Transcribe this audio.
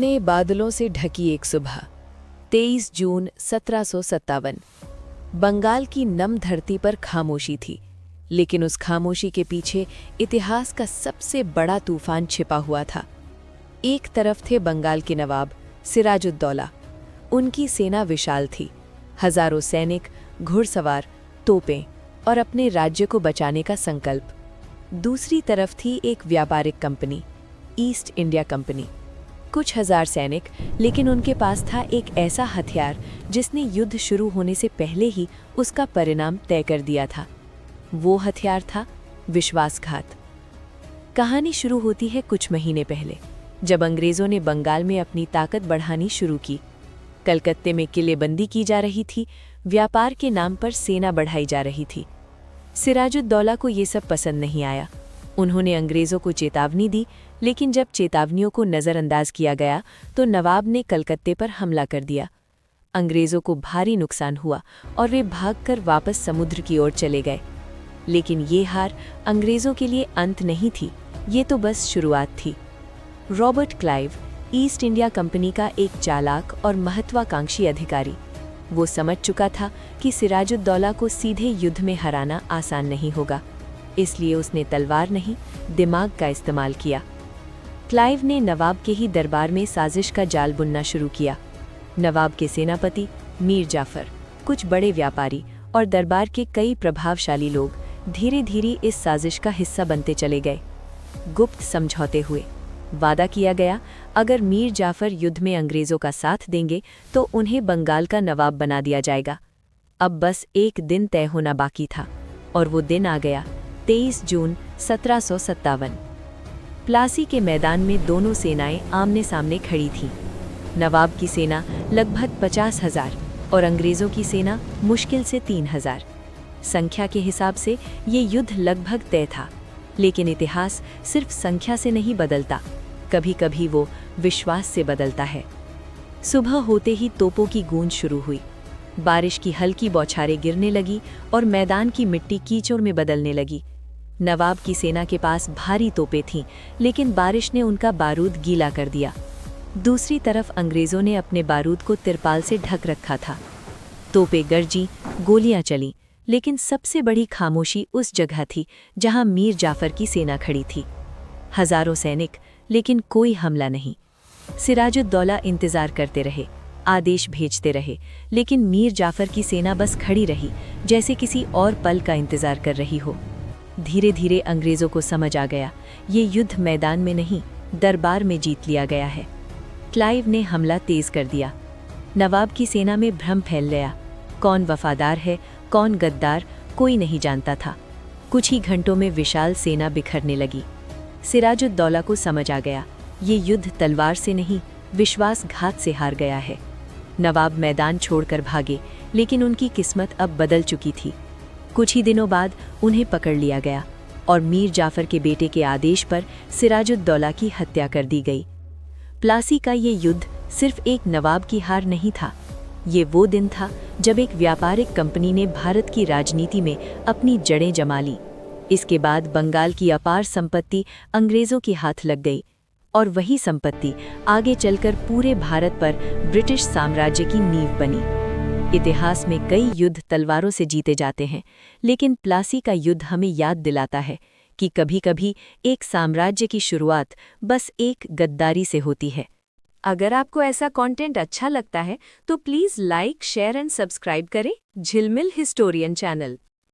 घने बादलों से ढकी एक सुबह 23 जून 1757। बंगाल की नम धरती पर खामोशी थी, लेकिन उस खामोशी के पीछे इतिहास का सबसे बड़ा तूफान छिपा हुआ था। एक तरफ थे बंगाल के नवाब सिराजुद्दौला। उनकी सेना विशाल थी, हजारों सैनिक, घुड़सवार, तोपें और अपने राज्य को बचाने का संकल्प। दूसरी तरफ थी एक व्यापारिक कंपनी, ईस्ट इंडिया कंपनी। कुछ हजार सैनिक, लेकिन उनके पास था एक ऐसा हथियार जिसने युद्ध शुरू होने से पहले ही उसका परिणाम तय कर दिया था। वो हथियार था विश्वासघात। कहानी शुरू होती है कुछ महीने पहले, जब अंग्रेजों ने बंगाल में अपनी ताकत बढ़ानी शुरू की। कलकत्ते में किलेबंदी की जा रही थी, व्यापार के नाम पर सेना बढ़ाई जा रही थी। सिराजुद्दौला को ये सब पसंद नहीं आया। उन्होंने अंग्रेजों को चेतावनी दी, लेकिन जब चेतावनियों को नज़रअंदाज किया गया तो नवाब ने कलकत्ते पर हमला कर दिया। अंग्रेजों को भारी नुकसान हुआ और वे भागकर वापस समुद्र की ओर चले गए। लेकिन ये हार अंग्रेजों के लिए अंत नहीं थी, ये तो बस शुरुआत थी। Robert Clive, east India company का एक चालाक और महत्वाकांक्षी अधिकारी, वो समझ चुका था कि सिराजुद्दौला को सीधे युद्ध में हराना आसान नहीं होगा। इसलिए उसने तलवार नहीं, दिमाग का इस्तेमाल किया। क्लाइव ने नवाब के ही दरबार में साजिश का जाल बुनना शुरू किया। नवाब के सेनापति मीर जाफर, कुछ बड़े व्यापारी और दरबार के कई प्रभावशाली लोग धीरे धीरे इस साजिश का हिस्सा बनते चले गए। गुप्त समझौते हुए। वादा किया गया, अगर मीर जाफर युद्ध में अंग्रेजों का साथ देंगे तो उन्हें बंगाल का नवाब बना दिया जाएगा। अब बस एक दिन तय होना बाकी था, और वो दिन आ गया, 23 जून 1757। प्लासी के मैदान में दोनों सेनाएं आमने सामने खड़ी थीं। नवाब की सेना लगभग 50,000 और अंग्रेजों की सेना मुश्किल से 3,000। संख्या के हिसाब से ये युद्ध लगभग तय था, लेकिन इतिहास सिर्फ संख्या से नहीं बदलता, कभी कभी वो विश्वास से बदलता है। सुबह होते ही तोपों की गूंज शुरू हुई। बारिश की हल्की बौछारें गिरने लगी और मैदान की मिट्टी कीचड़ में बदलने लगी। नवाब की सेना के पास भारी तोपें थीं, लेकिन बारिश ने उनका बारूद गीला कर दिया। दूसरी तरफ अंग्रेजों ने अपने बारूद को तिरपाल से ढक रखा था। तोपें गरजी, गोलियां चलीं, लेकिन सबसे बड़ी खामोशी उस जगह थी जहां मीर जाफर की सेना खड़ी थी। हजारों सैनिक, लेकिन कोई हमला नहीं। सिराजुद्दौला इंतजार करते रहे, आदेश भेजते रहे, लेकिन मीर जाफर की सेना बस खड़ी रही, जैसे किसी और पल का इंतजार कर रही हो। धीरे धीरे अंग्रेजों को समझ आ गया, ये युद्ध मैदान में नहीं, दरबार में जीत लिया गया है। क्लाइव ने हमला तेज कर दिया। नवाब की सेना में भ्रम फैल गया। कौन वफादार है, कौन गद्दार, कोई नहीं जानता था। कुछ ही घंटों में विशाल सेना बिखरने लगी। सिराजुद्दौला को समझ आ गया, ये युद्ध तलवार से नहीं, विश्वासघात से हार गया है। नवाब मैदान छोड़कर भागे, लेकिन उनकी किस्मत अब बदल चुकी थी। कुछ ही दिनों बाद उन्हें पकड़ लिया गया और मीर जाफर के बेटे के आदेश पर सिराजुद्दौला की हत्या कर दी गई। प्लासी का ये युद्ध सिर्फ एक नवाब की हार नहीं था, ये वो दिन था जब एक व्यापारिक कंपनी ने भारत की राजनीति में अपनी जड़ें जमा ली। इसके बाद बंगाल की अपार संपत्ति अंग्रेजों के हाथ लग गई, और वही संपत्ति आगे चलकर पूरे भारत पर ब्रिटिश साम्राज्य की नींव बनी। इतिहास में कई युद्ध तलवारों से जीते जाते हैं, लेकिन प्लासी का युद्ध हमें याद दिलाता है कि कभी-कभी एक साम्राज्य की शुरुआत बस एक गद्दारी से होती है। अगर आपको ऐसा कंटेंट अच्छा लगता है तो please like, share and subscribe करें झिलमिल हिस्टोरियन चैनल।